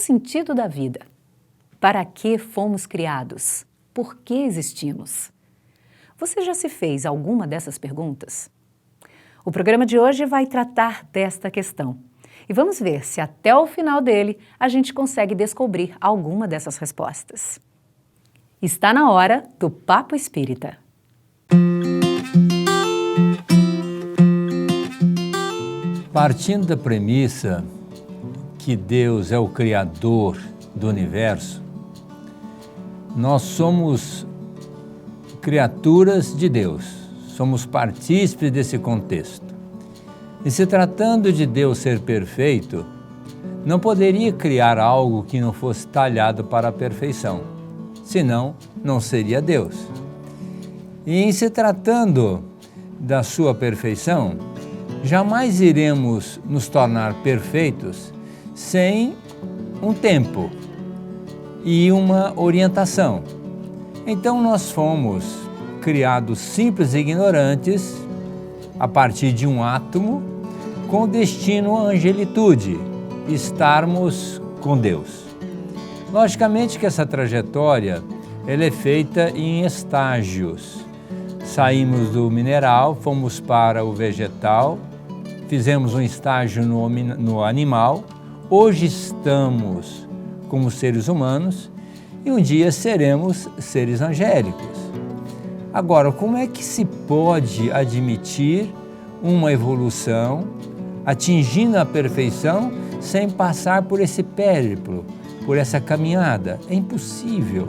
sentido da vida? Para que fomos criados? Por que existimos? Você já se fez alguma dessas perguntas? O programa de hoje vai tratar desta questão. E vamos ver se até o final dele a gente consegue descobrir alguma dessas respostas. Está na hora do Papo Espírita. Partindo da premissa que Deus é o Criador do universo, nós somos criaturas de Deus, somos partícipes desse contexto. E se tratando de Deus ser perfeito, não poderia criar algo que não fosse talhado para a perfeição, senão não seria Deus. E em se tratando da sua perfeição, jamais iremos nos tornar perfeitos sem um tempo e uma orientação. Então nós fomos criados simples e ignorantes a partir de um átomo com destino à angelitude, estarmos com Deus. Logicamente que essa trajetória ela é feita em estágios. Saímos do mineral, fomos para o vegetal, fizemos um estágio no animal, hoje estamos como seres humanos e um dia seremos seres angélicos. Agora, como é que se pode admitir uma evolução atingindo a perfeição sem passar por esse périplo, por essa caminhada? É impossível.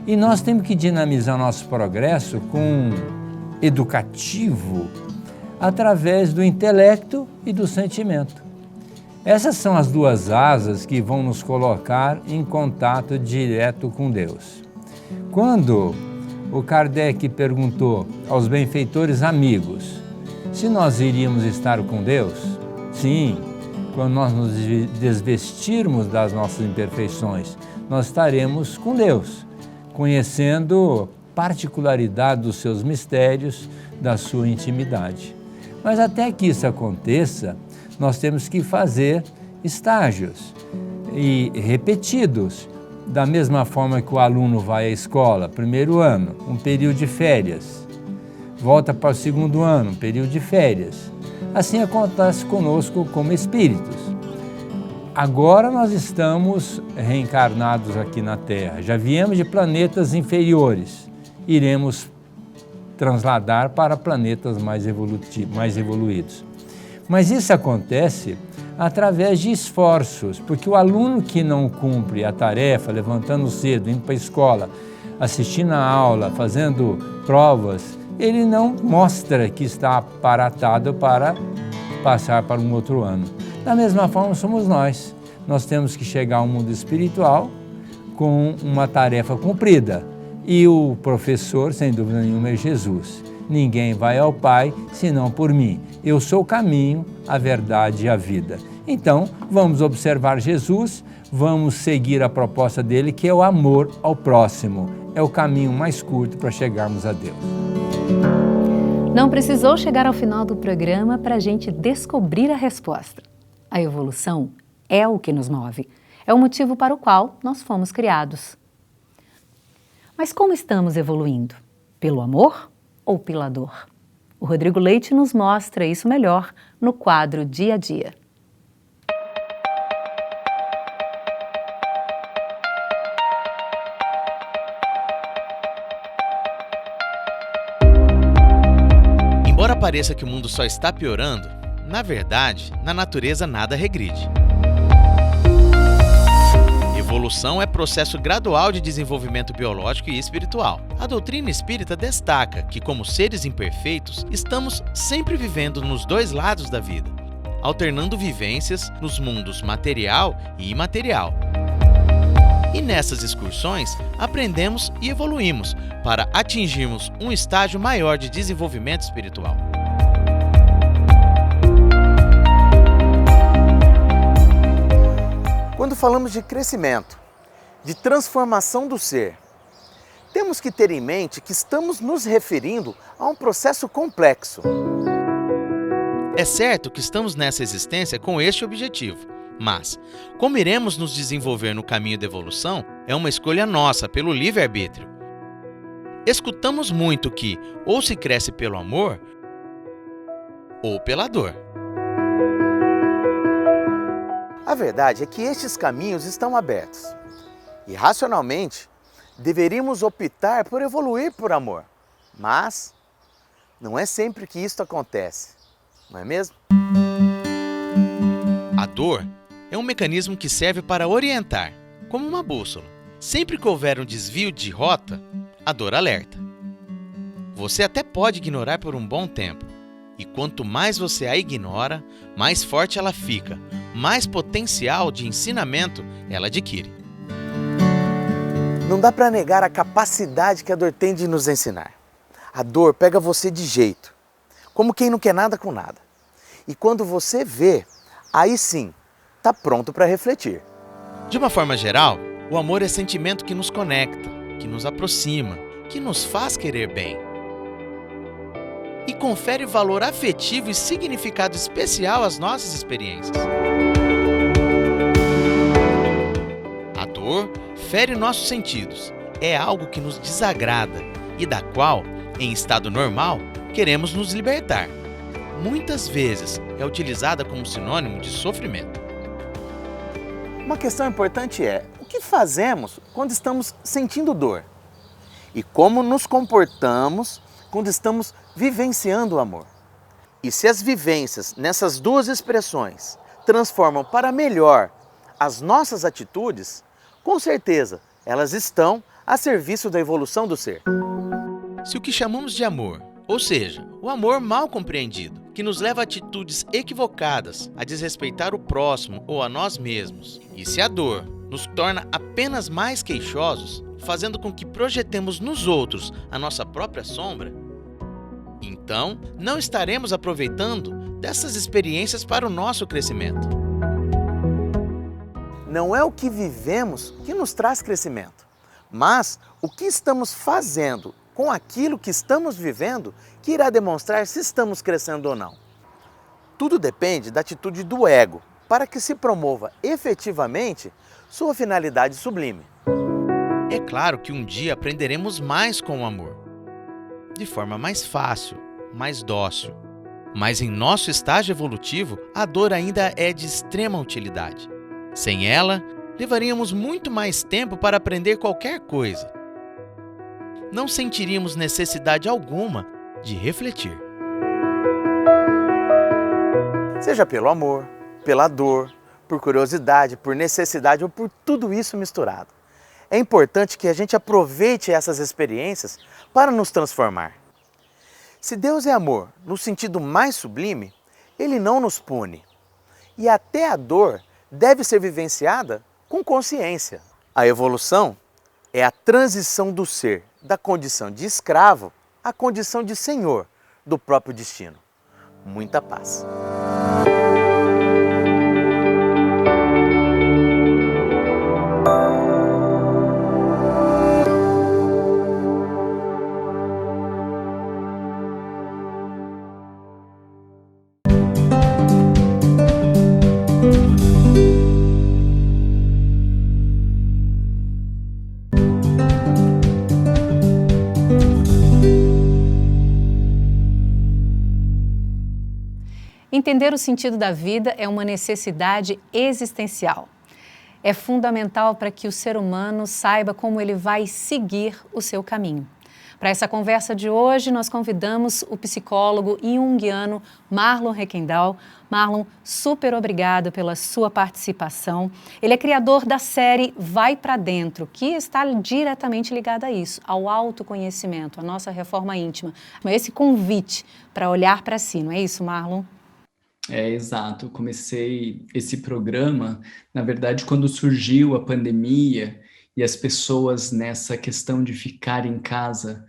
E nós temos que dinamizar nosso progresso com educativo através do intelecto e do sentimento. Essas são as duas asas que vão nos colocar em contato direto com Deus. Quando o Kardec perguntou aos benfeitores amigos se nós iríamos estar com Deus, sim, quando nós nos desvestirmos das nossas imperfeições, nós estaremos com Deus, conhecendo particularidade dos seus mistérios, da sua intimidade. Mas até que isso aconteça, nós temos que fazer estágios e repetidos, da mesma forma que o aluno vai à escola, primeiro ano, um período de férias, volta para o segundo ano, um período de férias. Assim acontece conosco como espíritos. Agora nós estamos reencarnados aqui na Terra, já viemos de planetas inferiores, iremos transladar para planetas mais evoluídos. Mas isso acontece através de esforços, porque o aluno que não cumpre a tarefa, levantando cedo, indo para a escola, assistindo a aula, fazendo provas, ele não mostra que está aparatado para passar para um outro ano. Da mesma forma somos nós. Nós temos que chegar ao mundo espiritual com uma tarefa cumprida. E o professor, sem dúvida nenhuma, é Jesus. Ninguém vai ao Pai senão por mim. Eu sou o caminho, a verdade e a vida. Então, vamos observar Jesus, vamos seguir a proposta dele, que é o amor ao próximo. É o caminho mais curto para chegarmos a Deus. Não precisou chegar ao final do programa para a gente descobrir a resposta. A evolução é o que nos move. É o motivo para o qual nós fomos criados. Mas como estamos evoluindo? Pelo amor ou pela dor? O Rodrigo Leite nos mostra isso melhor no quadro Dia a Dia. Embora pareça que o mundo só está piorando, na verdade, na natureza nada regride. Evolução é processo gradual de desenvolvimento biológico e espiritual. A doutrina espírita destaca que, como seres imperfeitos, estamos sempre vivendo nos dois lados da vida, alternando vivências nos mundos material e imaterial. E nessas excursões, aprendemos e evoluímos para atingirmos um estágio maior de desenvolvimento espiritual. Quando falamos de crescimento, de transformação do ser, temos que ter em mente que estamos nos referindo a um processo complexo. É certo que estamos nessa existência com este objetivo, Mas, como iremos nos desenvolver no caminho da evolução, é uma escolha nossa pelo livre-arbítrio. Escutamos muito que ou se cresce pelo amor ou pela dor. A verdade é que estes caminhos estão abertos. E, racionalmente, deveríamos optar por evoluir por amor. Mas não é sempre que isto acontece, não é mesmo? A dor é um mecanismo que serve para orientar, como uma bússola. Sempre que houver um desvio de rota, a dor alerta. Você até pode ignorar por um bom tempo, e quanto mais você a ignora, mais forte ela fica, mais potencial de ensinamento ela adquire. Não dá para negar a capacidade que a dor tem de nos ensinar. A dor pega você de jeito, como quem não quer nada com nada. E quando você vê, aí sim, está pronto para refletir. De uma forma geral, o amor é sentimento que nos conecta, que nos aproxima, que nos faz querer bem. E confere valor afetivo e significado especial às nossas experiências. A dor fere nossos sentidos, é algo que nos desagrada e da qual, em estado normal, queremos nos libertar. Muitas vezes é utilizada como sinônimo de sofrimento. Uma questão importante é, o que fazemos quando estamos sentindo dor? E como nos comportamos quando estamos vivenciando o amor? E se as vivências nessas duas expressões transformam para melhor as nossas atitudes, com certeza elas estão a serviço da evolução do ser. Se o que chamamos de amor, ou seja, o amor mal compreendido, que nos leva a atitudes equivocadas, a desrespeitar o próximo ou a nós mesmos, e se a dor nos torna apenas mais queixosos, fazendo com que projetemos nos outros a nossa própria sombra, então não estaremos aproveitando dessas experiências para o nosso crescimento. Não é o que vivemos que nos traz crescimento, mas o que estamos fazendo com aquilo que estamos vivendo que irá demonstrar se estamos crescendo ou não. Tudo depende da atitude do ego para que se promova efetivamente sua finalidade sublime. É claro que um dia aprenderemos mais com o amor, de forma mais fácil, mais dócil. Mas em nosso estágio evolutivo, a dor ainda é de extrema utilidade. Sem ela, levaríamos muito mais tempo para aprender qualquer coisa. Não sentiríamos necessidade alguma de refletir. Seja pelo amor, pela dor, por curiosidade, por necessidade ou por tudo isso misturado. É importante que a gente aproveite essas experiências para nos transformar. Se Deus é amor no sentido mais sublime, Ele não nos pune. E até a dor deve ser vivenciada com consciência. A evolução é a transição do ser da condição de escravo à condição de senhor do próprio destino. Muita paz. Entender o sentido da vida é uma necessidade existencial. É fundamental para que o ser humano saiba como ele vai seguir o seu caminho. Para essa conversa de hoje, nós convidamos o psicólogo junguiano Marlon Requendal. Marlon, super obrigado pela sua participação. Ele é criador da série Vai Pra Dentro, que está diretamente ligada a isso, ao autoconhecimento, à nossa reforma íntima. Esse convite para olhar para si, não é isso, Marlon? É, exato. Eu comecei esse programa, na verdade, quando surgiu a pandemia e as pessoas nessa questão de ficar em casa,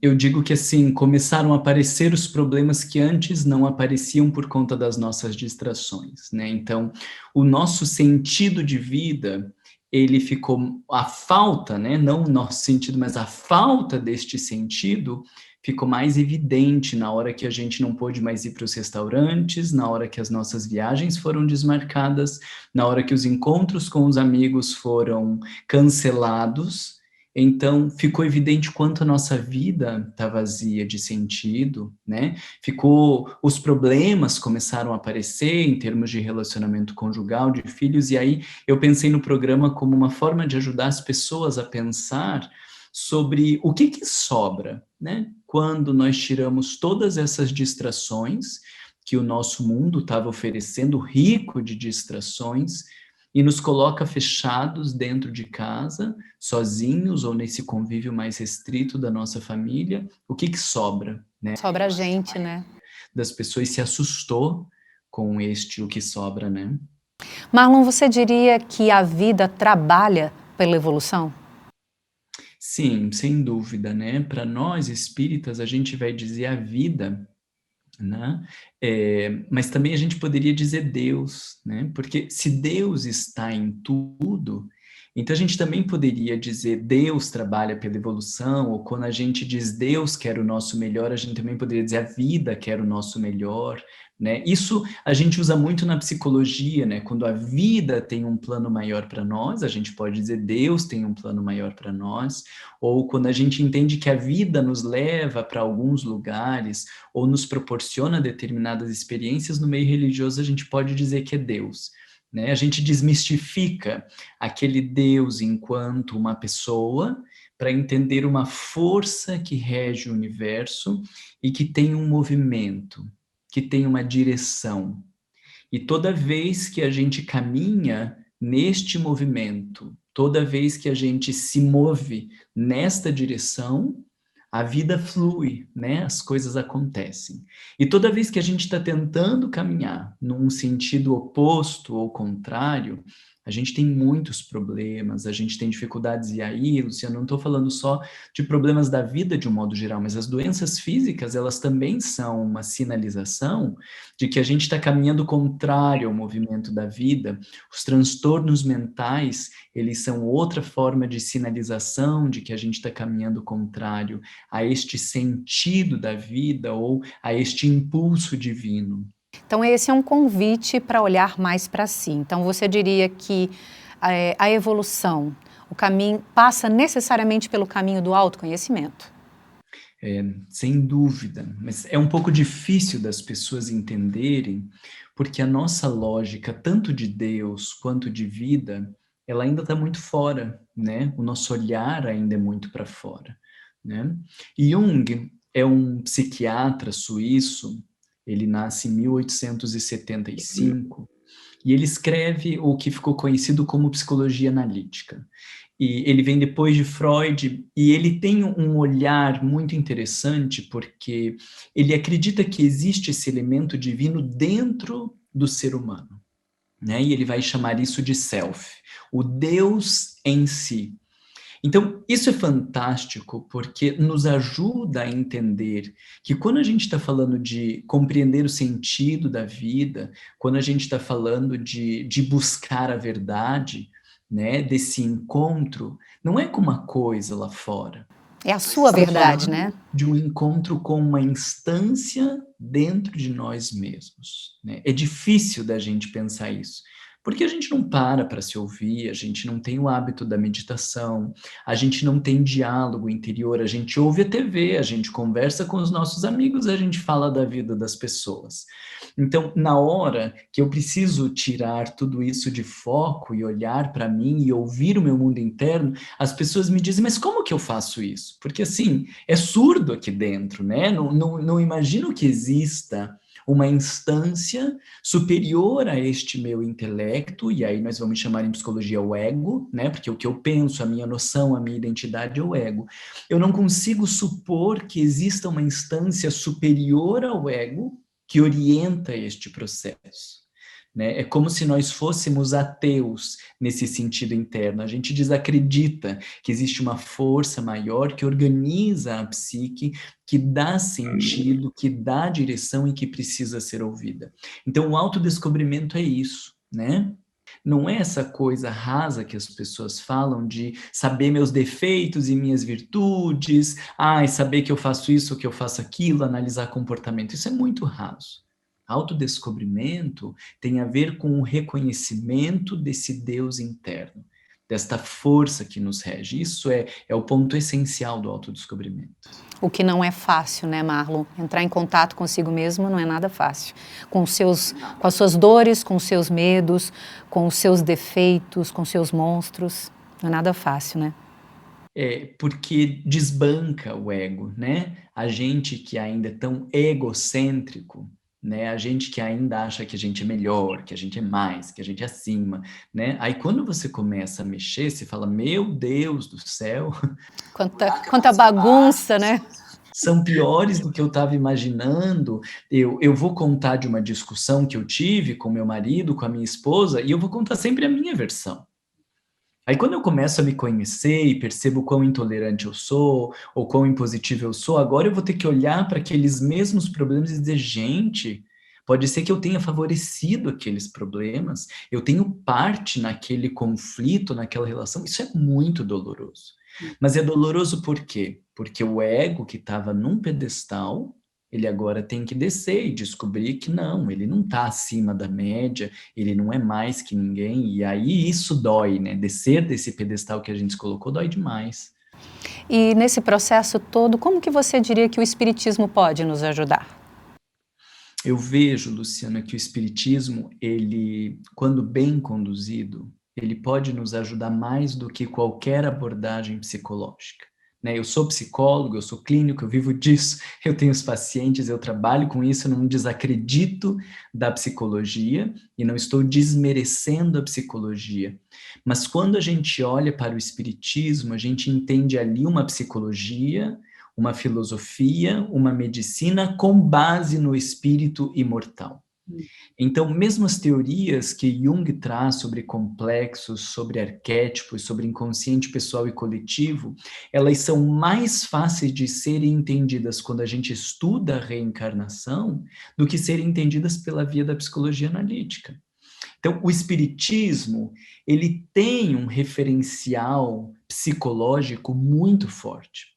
eu digo que assim, começaram a aparecer os problemas que antes não apareciam por conta das nossas distrações, né? Então, o nosso sentido de vida, ele ficou, a falta, né, não o nosso sentido, mas a falta deste sentido ficou mais evidente na hora que a gente não pôde mais ir para os restaurantes, na hora que as nossas viagens foram desmarcadas, na hora que os encontros com os amigos foram cancelados. Então, ficou evidente quanto a nossa vida está vazia de sentido, né? Os problemas começaram a aparecer em termos de relacionamento conjugal, de filhos, e aí eu pensei no programa como uma forma de ajudar as pessoas a pensar sobre o que sobra, né? Quando nós tiramos todas essas distrações que o nosso mundo estava oferecendo, rico de distrações, e nos coloca fechados dentro de casa, sozinhos ou nesse convívio mais restrito da nossa família, o que sobra, né? Sobra a gente, né? Das pessoas se assustou com o que sobra, né? Marlon, você diria que a vida trabalha pela evolução? Sim, sem dúvida, né? Para nós espíritas, a gente vai dizer a vida, né? Mas também a gente poderia dizer Deus, né? Porque se Deus está em tudo, então a gente também poderia dizer Deus trabalha pela evolução, ou quando a gente diz Deus quer o nosso melhor, a gente também poderia dizer a vida quer o nosso melhor, né? Isso a gente usa muito na psicologia, né? Quando a vida tem um plano maior para nós, a gente pode dizer Deus tem um plano maior para nós, ou quando a gente entende que a vida nos leva para alguns lugares, ou nos proporciona determinadas experiências no meio religioso, a gente pode dizer que é Deus, né? A gente desmistifica aquele Deus enquanto uma pessoa para entender uma força que rege o universo e que tem um movimento, que tem uma direção. E toda vez que a gente caminha neste movimento, toda vez que a gente se move nesta direção, a vida flui, né? As coisas acontecem. E toda vez que a gente está tentando caminhar num sentido oposto ou contrário, a gente tem muitos problemas, a gente tem dificuldades. E aí, Luciano, não estou falando só de problemas da vida de um modo geral, mas as doenças físicas, elas também são uma sinalização de que a gente está caminhando contrário ao movimento da vida. Os transtornos mentais, eles são outra forma de sinalização de que a gente está caminhando contrário a este sentido da vida ou a este impulso divino. Então, esse é um convite para olhar mais para si. Então, você diria que a evolução, o caminho, passa necessariamente pelo caminho do autoconhecimento? Sem dúvida, mas é um pouco difícil das pessoas entenderem, porque a nossa lógica, tanto de Deus quanto de vida, ela ainda está muito fora, né? O nosso olhar ainda é muito para fora, né? Jung é um psiquiatra suíço, ele nasce em 1875, e ele escreve o que ficou conhecido como psicologia analítica. E ele vem depois de Freud, e ele tem um olhar muito interessante, porque ele acredita que existe esse elemento divino dentro do ser humano, né? E ele vai chamar isso de self, o Deus em si. Então, isso é fantástico, porque nos ajuda a entender que quando a gente está falando de compreender o sentido da vida, quando a gente está falando de buscar a verdade, né, desse encontro, não é com uma coisa lá fora. É a sua verdade, né? De um encontro com uma instância dentro de nós mesmos, né? É difícil da gente pensar isso, porque a gente não para se ouvir, a gente não tem o hábito da meditação, a gente não tem diálogo interior, a gente ouve a TV, a gente conversa com os nossos amigos, a gente fala da vida das pessoas. Então, na hora que eu preciso tirar tudo isso de foco e olhar para mim e ouvir o meu mundo interno, as pessoas me dizem, mas como que eu faço isso? Porque, assim, é surdo aqui dentro, né? Não imagino que exista uma instância superior a este meu intelecto, e aí nós vamos chamar em psicologia o ego, né? Porque o que eu penso, a minha noção, a minha identidade é o ego. Eu não consigo supor que exista uma instância superior ao ego que orienta este processo, né? É como se nós fôssemos ateus nesse sentido interno. A gente desacredita que existe uma força maior que organiza a psique, que dá sentido, que dá direção e que precisa ser ouvida. Então, o autodescobrimento é isso, né? Não é essa coisa rasa que as pessoas falam de saber meus defeitos e minhas virtudes, saber que eu faço isso, que eu faço aquilo, analisar comportamento. Isso é muito raso. Autodescobrimento tem a ver com o reconhecimento desse Deus interno, desta força que nos rege. Isso é o ponto essencial do autodescobrimento. O que não é fácil, né, Marlon? Entrar em contato consigo mesmo não é nada fácil. Com as suas dores, com os seus medos, com os seus defeitos, com os seus monstros. Não é nada fácil, né? Porque desbanca o ego, né? A gente que ainda é tão egocêntrico, né? A gente que ainda acha que a gente é melhor, que a gente é mais, que a gente é acima, né? Aí quando você começa a mexer, você fala, meu Deus do céu... Quanta bagunça, né? São piores do que eu estava imaginando. Eu vou contar de uma discussão que eu tive com meu marido, com a minha esposa, e eu vou contar sempre a minha versão. Aí quando eu começo a me conhecer e percebo quão intolerante eu sou, ou quão impositivo eu sou, agora eu vou ter que olhar para aqueles mesmos problemas e dizer, gente, pode ser que eu tenha favorecido aqueles problemas, eu tenho parte naquele conflito, naquela relação, isso é muito doloroso. Mas é doloroso por quê? Porque o ego que estava num pedestal, ele agora tem que descer e descobrir que não, ele não está acima da média, ele não é mais que ninguém, e aí isso dói, né? Descer desse pedestal que a gente se colocou dói demais. E nesse processo todo, como que você diria que o Espiritismo pode nos ajudar? Eu vejo, Luciana, que o Espiritismo, ele, quando bem conduzido, ele pode nos ajudar mais do que qualquer abordagem psicológica. Né? Eu sou psicólogo, eu sou clínico, eu vivo disso, eu tenho os pacientes, eu trabalho com isso, eu não desacredito da psicologia e não estou desmerecendo a psicologia. Mas quando a gente olha para o Espiritismo, a gente entende ali uma psicologia, uma filosofia, uma medicina com base no espírito imortal. Então, mesmo as teorias que Jung traz sobre complexos, sobre arquétipos, sobre inconsciente pessoal e coletivo, elas são mais fáceis de serem entendidas quando a gente estuda a reencarnação do que serem entendidas pela via da psicologia analítica. Então, o espiritismo, ele tem um referencial psicológico muito forte.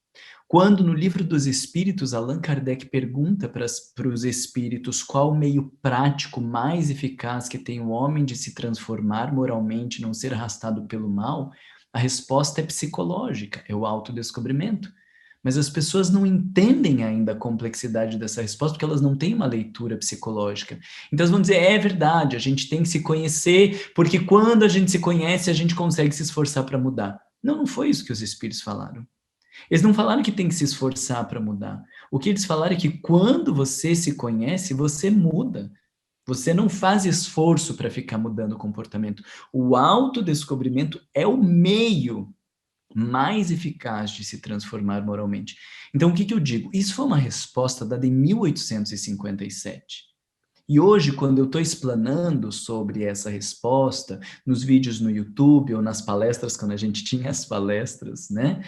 Quando no Livro dos Espíritos, Allan Kardec pergunta para os espíritos qual o meio prático mais eficaz que tem o homem de se transformar moralmente, não ser arrastado pelo mal, a resposta é psicológica, é o autodescobrimento. Mas as pessoas não entendem ainda a complexidade dessa resposta porque elas não têm uma leitura psicológica. Então elas vão dizer, é verdade, a gente tem que se conhecer, porque quando a gente se conhece, a gente consegue se esforçar para mudar. Não, não foi isso que os espíritos falaram. Eles não falaram que tem que se esforçar para mudar. O que eles falaram é que quando você se conhece, você muda. Você não faz esforço para ficar mudando o comportamento. O autodescobrimento é o meio mais eficaz de se transformar moralmente. Então, o que eu digo? Isso foi uma resposta dada em 1857. E hoje, quando eu estou explanando sobre essa resposta, nos vídeos no YouTube ou nas palestras, quando a gente tinha as palestras, né?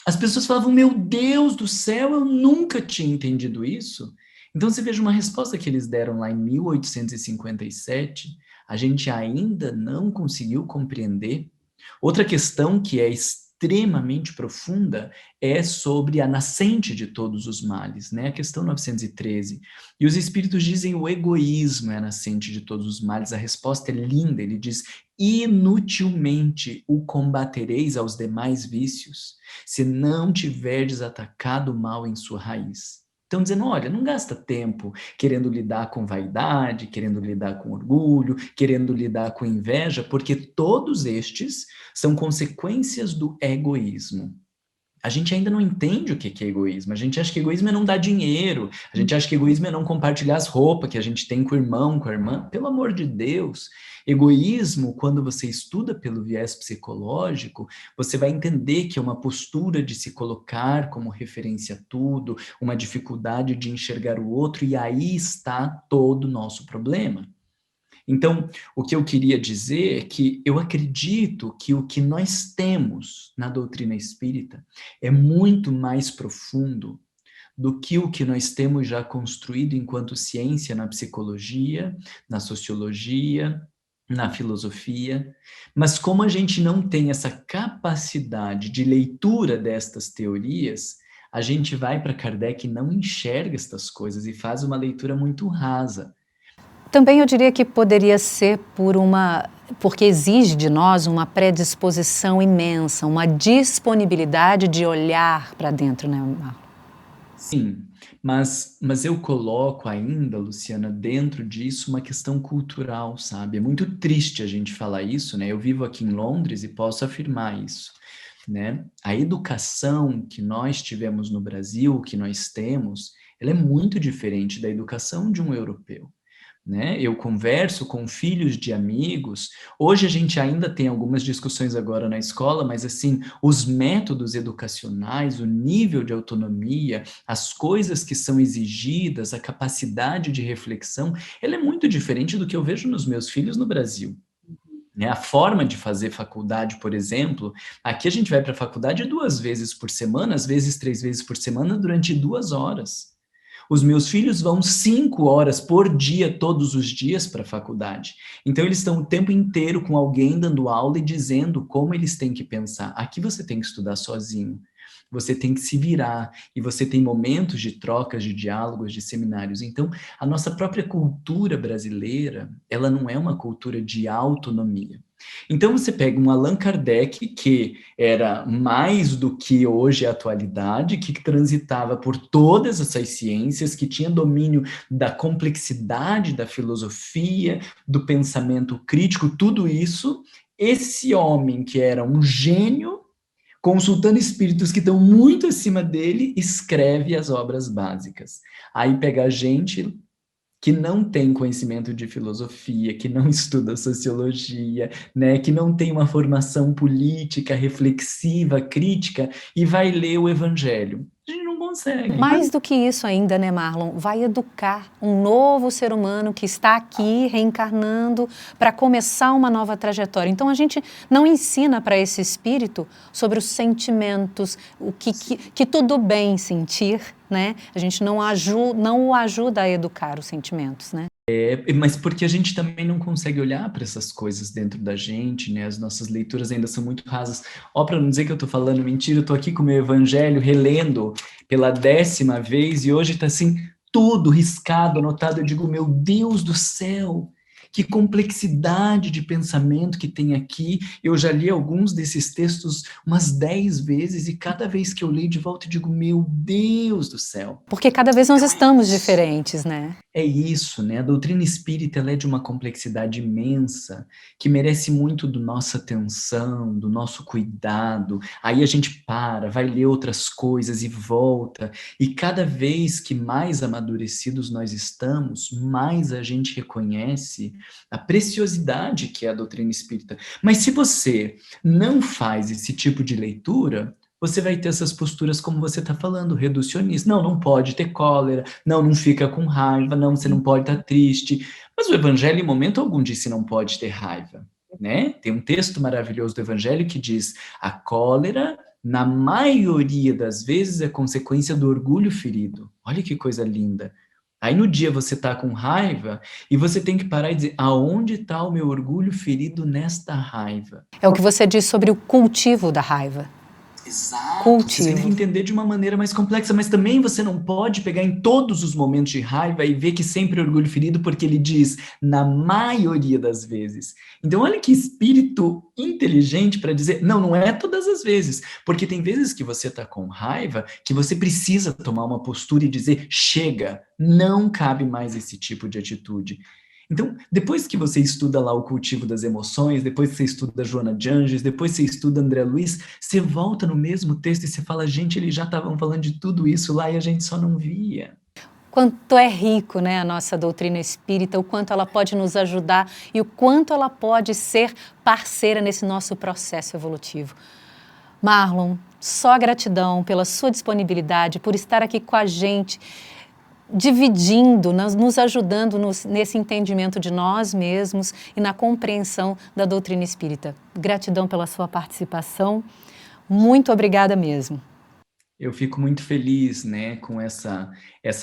As pessoas falavam, meu Deus do céu, eu nunca tinha entendido isso. Então, você veja uma resposta que eles deram lá em 1857, a gente ainda não conseguiu compreender. Outra questão que é extremamente profunda é sobre a nascente de todos os males, né? A questão 913. E os espíritos dizem o egoísmo é a nascente de todos os males. A resposta é linda, ele diz, inutilmente o combatereis aos demais vícios, se não tiverdes atacado o mal em sua raiz. Então, dizendo, olha, não gasta tempo querendo lidar com vaidade, querendo lidar com orgulho, querendo lidar com inveja, porque todos estes são consequências do egoísmo. A gente ainda não entende o que é egoísmo. A gente acha que egoísmo é não dar dinheiro. A gente acha que egoísmo é não compartilhar as roupas que a gente tem com o irmão, com a irmã. Pelo amor de Deus. Egoísmo, quando você estuda pelo viés psicológico, você vai entender que é uma postura de se colocar como referência a tudo, uma dificuldade de enxergar o outro, e aí está todo o nosso problema. Então, o que eu queria dizer é que eu acredito que o que nós temos na doutrina espírita é muito mais profundo do que o que nós temos já construído enquanto ciência na psicologia, na sociologia, na filosofia, mas como a gente não tem essa capacidade de leitura destas teorias, a gente vai para Kardec e não enxerga estas coisas e faz uma leitura muito rasa. Também eu diria que poderia ser porque exige de nós uma predisposição imensa, uma disponibilidade de olhar para dentro, né, Marlon? Sim, mas eu coloco ainda, Luciana, dentro disso uma questão cultural, sabe? É muito triste a gente falar isso, né? Eu vivo aqui em Londres e posso afirmar isso, né? A educação que nós tivemos no Brasil, que nós temos, ela é muito diferente da educação de um europeu. Né? Eu converso com filhos de amigos. Hoje a gente ainda tem algumas discussões agora na escola, mas assim, os métodos educacionais, o nível de autonomia, as coisas que são exigidas, a capacidade de reflexão, ela é muito diferente do que eu vejo nos meus filhos no Brasil. Né? A forma de fazer faculdade, por exemplo, aqui a gente vai para a faculdade 2 vezes por semana, às vezes 3 vezes por semana, durante 2 horas. Os meus filhos vão 5 horas por dia, todos os dias, para a faculdade. Então, eles estão o tempo inteiro com alguém dando aula e dizendo como eles têm que pensar. Aqui você tem que estudar sozinho. Você tem que se virar. E você tem momentos de trocas, de diálogos, de seminários. Então, a nossa própria cultura brasileira, ela não é uma cultura de autonomia. Então você pega um Allan Kardec, que era mais do que hoje a atualidade, que transitava por todas essas ciências, que tinha domínio da complexidade da filosofia, do pensamento crítico, tudo isso. Esse homem, que era um gênio, consultando espíritos que estão muito acima dele, escreve as obras básicas. Aí pega a gente que não tem conhecimento de filosofia, que não estuda sociologia, né, que não tem uma formação política, reflexiva, crítica, e vai ler o Evangelho. A gente não consegue. Mais do que isso ainda, né, Marlon? Vai educar um novo ser humano que está aqui reencarnando para começar uma nova trajetória. Então a gente não ensina para esse espírito sobre os sentimentos, que tudo bem sentir, né? A gente não o ajuda a educar os sentimentos, né? Mas porque a gente também não consegue olhar para essas coisas dentro da gente, né? As nossas leituras ainda são muito rasas. Ó, para não dizer que eu estou falando mentira, eu estou aqui com o meu evangelho, relendo pela 10ª vez, e hoje está assim, tudo riscado, anotado. Eu digo, meu Deus do céu, que complexidade de pensamento que tem aqui. Eu já li alguns desses textos umas 10 vezes, e cada vez que eu leio de volta, eu digo, meu Deus do céu. Porque cada vez nós estamos diferentes, né? É isso, né? A doutrina espírita, ela é de uma complexidade imensa, que merece muito da nossa atenção, do nosso cuidado. Aí a gente vai ler outras coisas e volta. E cada vez que mais amadurecidos nós estamos, mais a gente reconhece a preciosidade que é a doutrina espírita. Mas se você não faz esse tipo de leitura, você vai ter essas posturas como você está falando, reducionista. Não pode ter cólera, não fica com raiva, não, você não pode estar triste. Mas o Evangelho, em momento algum, disse não pode ter raiva, né? Tem um texto maravilhoso do Evangelho que diz: a cólera, na maioria das vezes, é consequência do orgulho ferido. Olha que coisa linda. Aí no dia você está com raiva e você tem que parar e dizer, aonde está o meu orgulho ferido nesta raiva? É o que você diz sobre o cultivo da raiva. Exato, você tem que entender de uma maneira mais complexa, mas também você não pode pegar em todos os momentos de raiva e ver que sempre é orgulho ferido, porque ele diz, na maioria das vezes. Então olha que espírito inteligente para dizer, não é todas as vezes, porque tem vezes que você está com raiva, que você precisa tomar uma postura e dizer, chega, não cabe mais esse tipo de atitude. Então, depois que você estuda lá o cultivo das emoções, depois que você estuda Joana de Anjos, depois que você estuda André Luiz, você volta no mesmo texto e você fala, gente, eles já estavam falando de tudo isso lá e a gente só não via. Quanto é rico, né, a nossa doutrina espírita, o quanto ela pode nos ajudar e o quanto ela pode ser parceira nesse nosso processo evolutivo. Marlon, só gratidão pela sua disponibilidade, por estar aqui com a gente, dividindo, nos ajudando nesse entendimento de nós mesmos e na compreensão da doutrina espírita. Gratidão pela sua participação. Muito obrigada mesmo. Eu fico muito feliz, né, com essa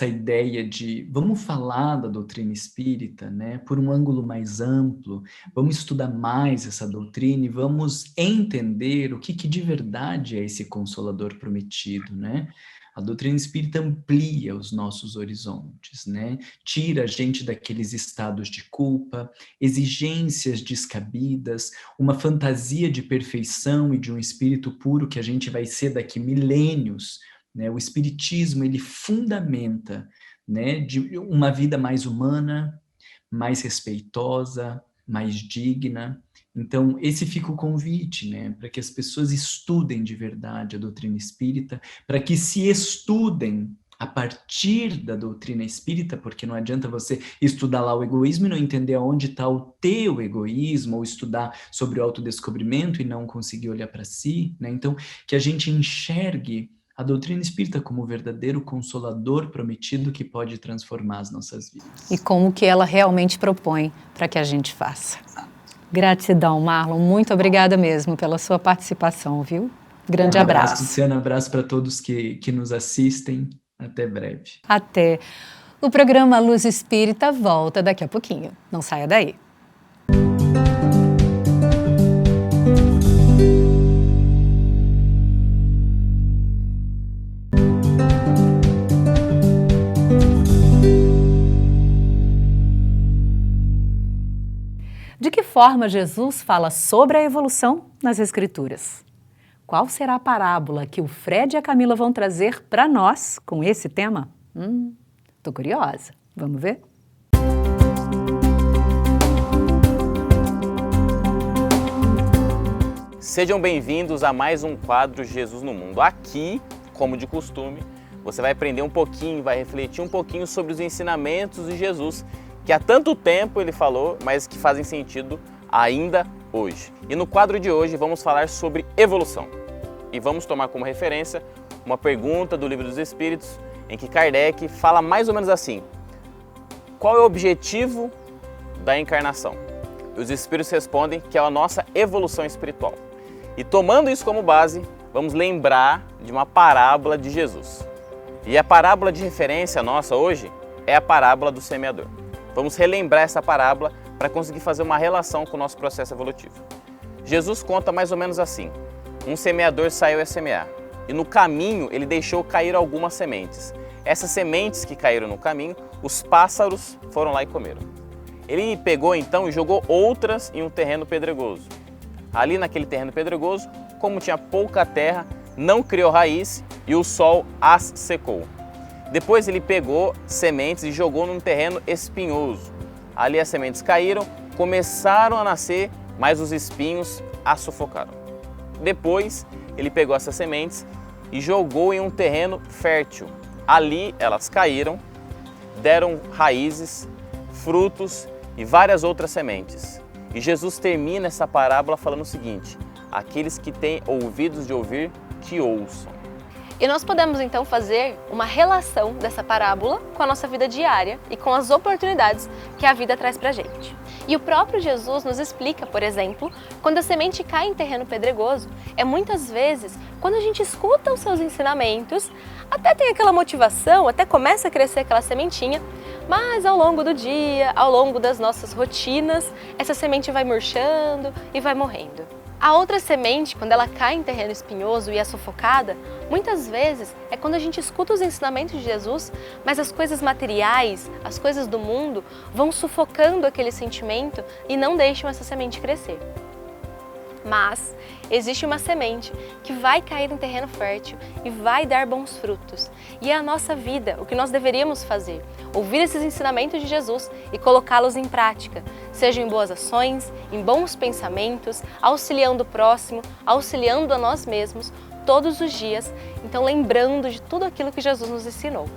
ideia de vamos falar da doutrina espírita, né, por um ângulo mais amplo, vamos estudar mais essa doutrina e vamos entender o que de verdade é esse Consolador prometido, né? A doutrina espírita amplia os nossos horizontes, né? Tira a gente daqueles estados de culpa, exigências descabidas, uma fantasia de perfeição e de um espírito puro que a gente vai ser daqui milênios, né? O espiritismo, ele fundamenta, né, de uma vida mais humana, mais respeitosa, mais digna. Então, esse fica o convite, né, para que as pessoas estudem de verdade a doutrina espírita, para que se estudem a partir da doutrina espírita, porque não adianta você estudar lá o egoísmo e não entender aonde está o teu egoísmo, ou estudar sobre o autodescobrimento e não conseguir olhar para si, né? Então, que a gente enxergue a doutrina espírita como o verdadeiro consolador prometido que pode transformar as nossas vidas. E como que ela realmente propõe para que a gente faça. Gratidão, Marlon. Muito obrigada mesmo pela sua participação, viu? Grande abraço. Luciana, abraço para todos que nos assistem. Até breve. Até. O programa Luz Espírita volta daqui a pouquinho. Não saia daí. De que forma Jesus fala sobre a evolução nas Escrituras? Qual será a parábola que o Fred e a Camila vão trazer para nós com esse tema? Tô curiosa. Vamos ver? Sejam bem-vindos a mais um quadro Jesus no Mundo. Aqui, como de costume, você vai aprender um pouquinho, vai refletir um pouquinho sobre os ensinamentos de Jesus, que há tanto tempo ele falou, mas que fazem sentido ainda hoje. E no quadro de hoje vamos falar sobre evolução. E vamos tomar como referência uma pergunta do Livro dos Espíritos, em que Kardec fala mais ou menos assim: qual é o objetivo da encarnação? E os Espíritos respondem que é a nossa evolução espiritual. E tomando isso como base, vamos lembrar de uma parábola de Jesus. E a parábola de referência nossa hoje é a parábola do semeador. Vamos relembrar essa parábola para conseguir fazer uma relação com o nosso processo evolutivo. Jesus conta mais ou menos assim: um semeador saiu a semear e no caminho ele deixou cair algumas sementes. Essas sementes que caíram no caminho, os pássaros foram lá e comeram. Ele pegou então e jogou outras em um terreno pedregoso. Ali naquele terreno pedregoso, como tinha pouca terra, não criou raiz e o sol as secou. Depois ele pegou sementes e jogou num terreno espinhoso. Ali as sementes caíram, começaram a nascer, mas os espinhos as sufocaram. Depois ele pegou essas sementes e jogou em um terreno fértil. Ali elas caíram, deram raízes, frutos e várias outras sementes. E Jesus termina essa parábola falando o seguinte: aqueles que têm ouvidos de ouvir, que ouçam. E nós podemos então fazer uma relação dessa parábola com a nossa vida diária e com as oportunidades que a vida traz pra gente. E o próprio Jesus nos explica, por exemplo, quando a semente cai em terreno pedregoso, é muitas vezes quando a gente escuta os seus ensinamentos, até tem aquela motivação, até começa a crescer aquela sementinha, mas ao longo do dia, ao longo das nossas rotinas, essa semente vai murchando e vai morrendo. A outra semente, quando ela cai em terreno espinhoso e é sufocada, muitas vezes é quando a gente escuta os ensinamentos de Jesus, mas as coisas materiais, as coisas do mundo vão sufocando aquele sentimento e não deixam essa semente crescer. Mas existe uma semente que vai cair em terreno fértil e vai dar bons frutos. E é a nossa vida, o que nós deveríamos fazer: ouvir esses ensinamentos de Jesus e colocá-los em prática, seja em boas ações, em bons pensamentos, auxiliando o próximo, auxiliando a nós mesmos, todos os dias, então lembrando de tudo aquilo que Jesus nos ensinou.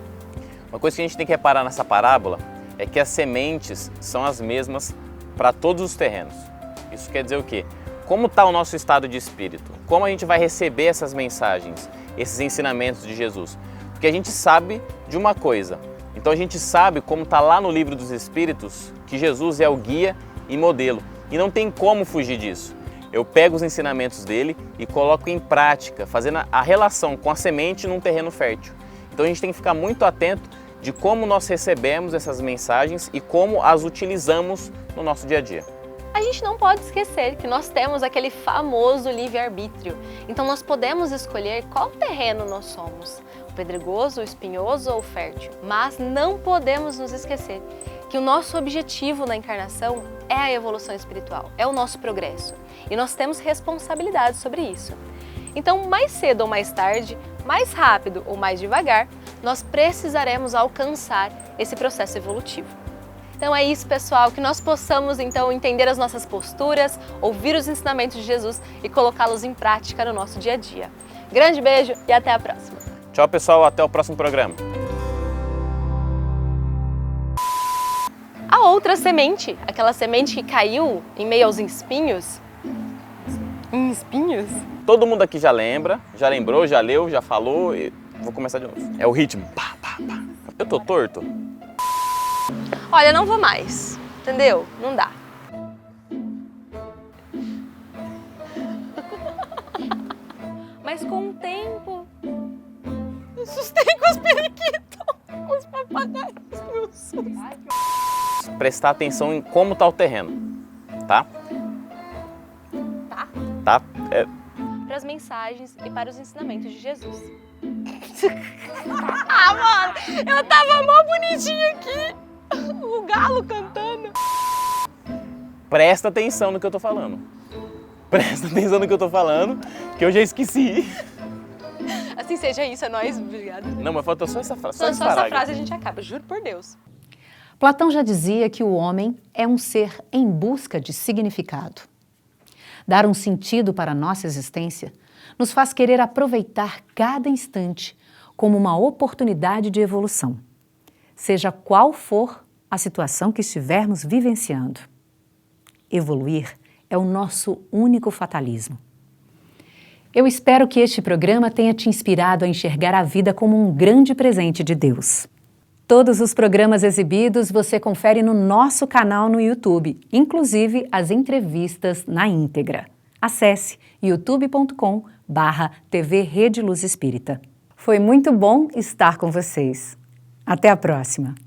Uma coisa que a gente tem que reparar nessa parábola é que as sementes são as mesmas para todos os terrenos. Isso quer dizer o quê? Como está o nosso estado de espírito? Como a gente vai receber essas mensagens, esses ensinamentos de Jesus? Porque a gente sabe de uma coisa. Então a gente sabe, como está lá no Livro dos Espíritos, que Jesus é o guia e modelo. E não tem como fugir disso. Eu pego os ensinamentos dele e coloco em prática, fazendo a relação com a semente num terreno fértil. Então a gente tem que ficar muito atento de como nós recebemos essas mensagens e como as utilizamos no nosso dia a dia. A gente não pode esquecer que nós temos aquele famoso livre-arbítrio. Então nós podemos escolher qual terreno nós somos, o pedregoso, o espinhoso ou o fértil. Mas não podemos nos esquecer que o nosso objetivo na encarnação é a evolução espiritual, é o nosso progresso. E nós temos responsabilidade sobre isso. Então, mais cedo ou mais tarde, mais rápido ou mais devagar, nós precisaremos alcançar esse processo evolutivo. Então é isso, pessoal, que nós possamos então entender as nossas posturas, ouvir os ensinamentos de Jesus e colocá-los em prática no nosso dia a dia. Grande beijo e até a próxima. Tchau, pessoal, até o próximo programa. A outra semente, aquela semente que caiu em meio aos espinhos. Em espinhos? Todo mundo aqui já lembra, já lembrou, já leu, já falou e vou começar de novo. É o ritmo. Pá, pá, pá. Eu tô torto? Olha, não vou mais, entendeu? Não dá. Mas com o tempo, eu assustei com os periquitos, com os papagaios. Prestar atenção em como tá o terreno, tá? Tá? Tá? Para as mensagens e para os ensinamentos de Jesus. Ah, mano, eu tava mó bonitinha aqui. O galo cantando. Presta atenção no que eu tô falando. Presta atenção no que eu tô falando, que eu já esqueci. Assim seja isso, é nóis. Obrigada. Não, mas faltou só essa frase. Só essa frase a gente acaba, juro por Deus. Platão já dizia que o homem é um ser em busca de significado. Dar um sentido para a nossa existência nos faz querer aproveitar cada instante como uma oportunidade de evolução, seja qual for a situação que estivermos vivenciando. Evoluir é o nosso único fatalismo. Eu espero que este programa tenha te inspirado a enxergar a vida como um grande presente de Deus. Todos os programas exibidos você confere no nosso canal no YouTube, inclusive as entrevistas na íntegra. Acesse youtube.com/TV Rede Luz Espírita. Foi muito bom estar com vocês. Até a próxima!